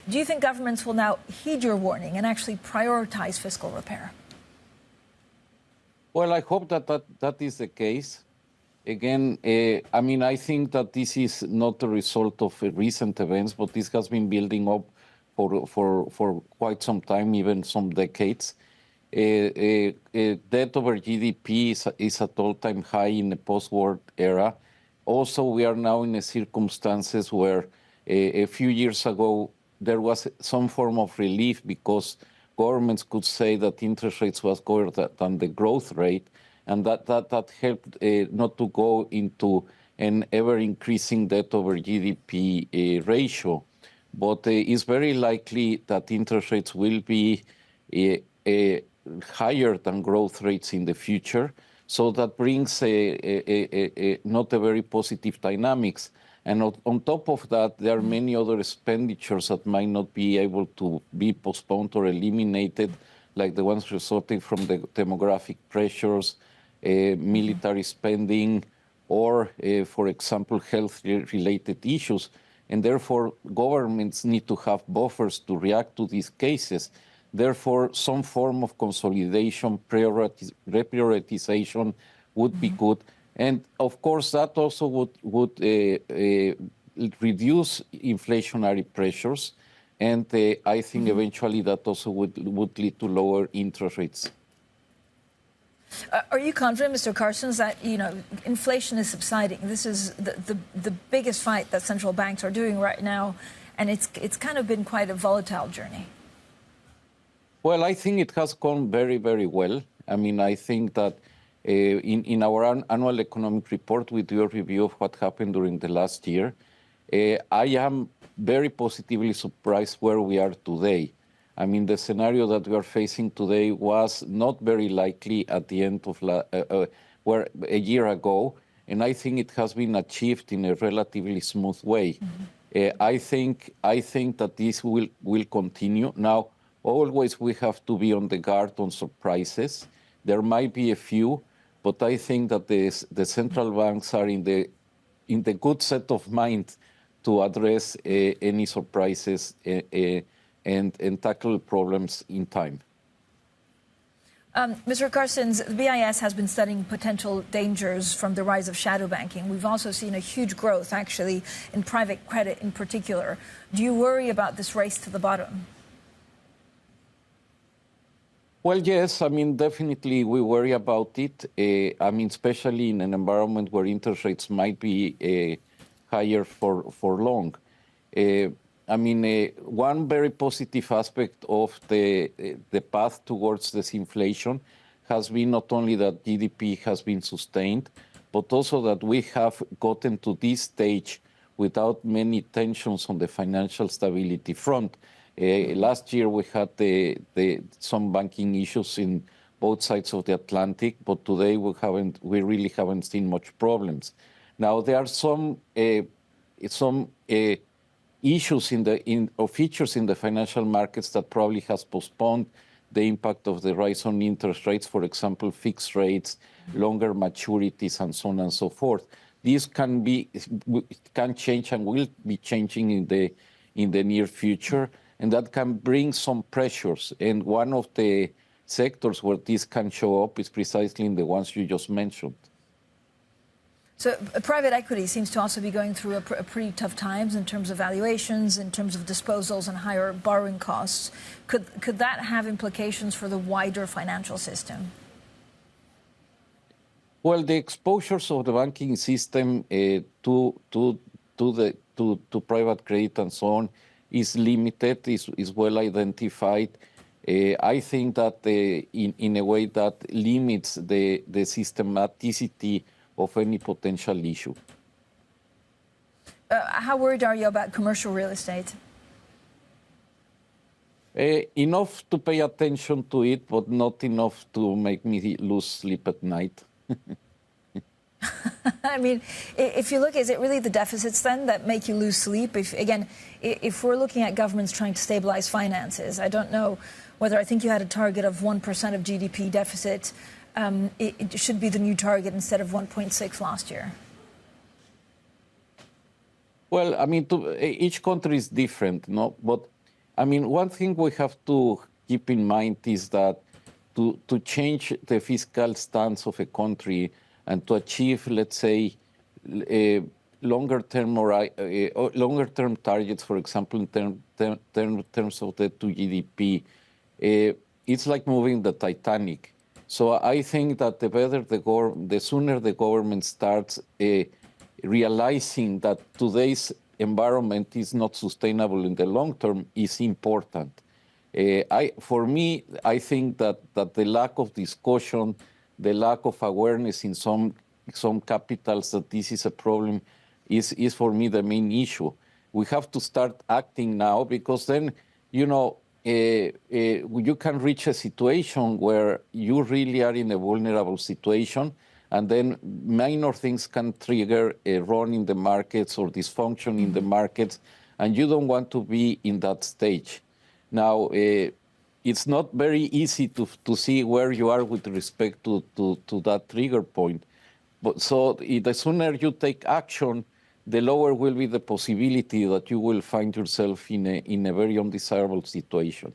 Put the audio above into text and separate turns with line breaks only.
Do you think governments will now heed your warning and actually prioritize fiscal repair?
Well, I hope that is the case. Again, I think that this is not a result of recent events, but this has been building up for quite some time, even some decades. Debt over GDP is at all-time high in the post-war era. Also, we are now in circumstances where a few years ago there was some form of relief because governments could say that interest rates was lower than the growth rate, and that helped not to go into an ever-increasing debt over GDP ratio. But it's very likely that interest rates will be higher than growth rates in the future. So that brings not a very positive dynamics. And on top of that, there are many other expenditures that might not be able to be postponed or eliminated, like the ones resulting from the demographic pressures, military spending, or, for example, health-related issues. And therefore, governments need to have buffers to react to these cases. Therefore, some form of consolidation, reprioritization would be good. And of course, that also would reduce inflationary pressures. And I think eventually that also would lead to lower interest rates.
Are you confident, Mr. Carstens, that inflation is subsiding? This is the biggest fight that central banks are doing right now, and it's kind of been quite a volatile journey.
Well, I think it has gone very, very well. I think that in our annual economic report, we do a review of what happened during the last year. I am very positively surprised where we are today. The scenario that we are facing today was not very likely at the end of a year ago, and I think it has been achieved in a relatively smooth way. I think that this will continue. Now, always we have to be on the guard on surprises. There might be a few, but I think that the central banks are in the good set of mind to address any surprises and tackle problems in time.
Mr. Carstens, the BIS has been studying potential dangers from the rise of shadow banking. We've also seen a huge growth, actually, in private credit in particular. Do you worry about this race to the bottom?
Well, yes, definitely we worry about it. Especially in an environment where interest rates might be higher for long. One very positive aspect of the path towards disinflation has been not only that GDP has been sustained, but also that we have gotten to this stage without many tensions on the financial stability front. Last year we had some banking issues in both sides of the Atlantic, but today we really haven't seen much problems. Now there are some issues or features in the financial markets that probably has postponed the impact of the rise on interest rates, for example, fixed rates, longer maturities, and so on and so forth. These can change and will be changing in the near future, and that can bring some pressures. And one of the sectors where this can show up is precisely in the ones you just mentioned.
So private equity seems to also be going through a pretty tough times in terms of valuations, in terms of disposals and higher borrowing costs. Could that have implications for the wider financial system?
Well, the exposures of the banking system to private credit and so on is limited, is well identified. I think that in a way that limits the systematicity of any potential issue.
How worried are you about commercial real estate?
Enough to pay attention to it, but not enough to make me lose sleep at night.
If you look, is it really the deficits then that make you lose sleep? If we're looking at governments trying to stabilize finances, I don't know whether I think you had a target of 1% of GDP deficit. It should be the new target instead of 1.6 last year.
Well, each country is different, no? But I mean, one thing we have to keep in mind is that to change the fiscal stance of a country and to achieve, let's say, longer-term longer-term targets, for example, in terms of debt to GDP, it's like moving the Titanic. So I think that the sooner the government starts realizing that today's environment is not sustainable in the long term is important. For me, I think that the lack of discussion, the lack of awareness in some capitals that this is a problem is for me the main issue. We have to start acting now because then, you can reach a situation where you really are in a vulnerable situation, and then minor things can trigger a run in the markets or dysfunction in the markets, and you don't want to be in that stage. Now, it's not very easy to see where you are with respect to that trigger point. But so the sooner you take action, the lower will be the possibility that you will find yourself in a very undesirable situation.